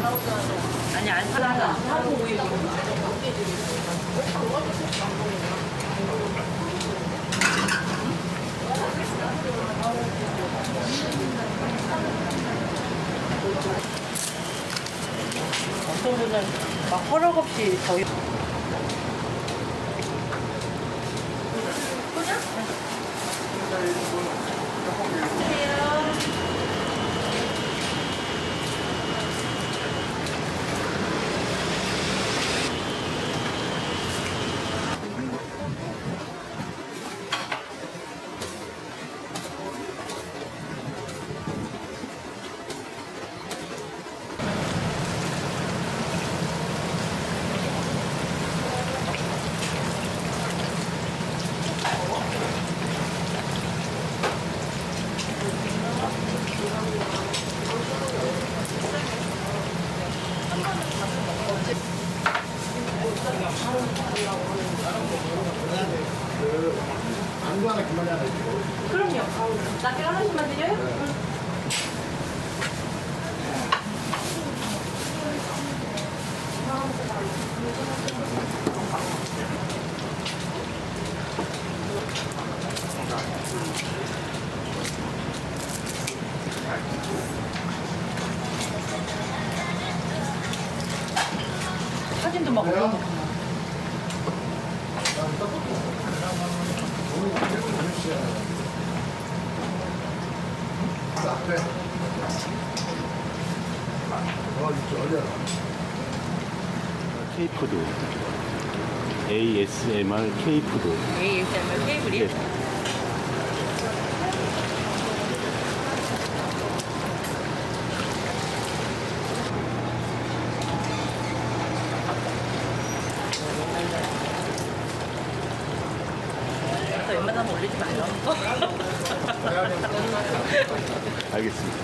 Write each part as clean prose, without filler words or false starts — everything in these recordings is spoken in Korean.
아니 안 사다. 하고 우유. 어떤 분은 막 허락 없이 저희 안구 하나 기만이 하나 있고. 그럼요. 나게 하나씩만 드려요? 사진도 막 올려놓고. 앞에. 이쪽 어디야? K푸드 ASMR K푸드 ASMR 테이블이? 예. 웬만하면 올리지 마요. 알겠습니다.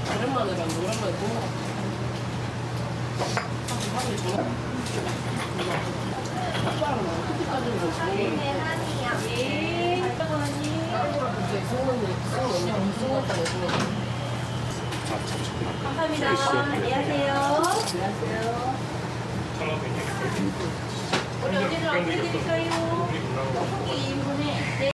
오랜만이랑 오랜만에 먹어. 감사합니다. 안녕하세요. 우리 어디로 안내드릴까요?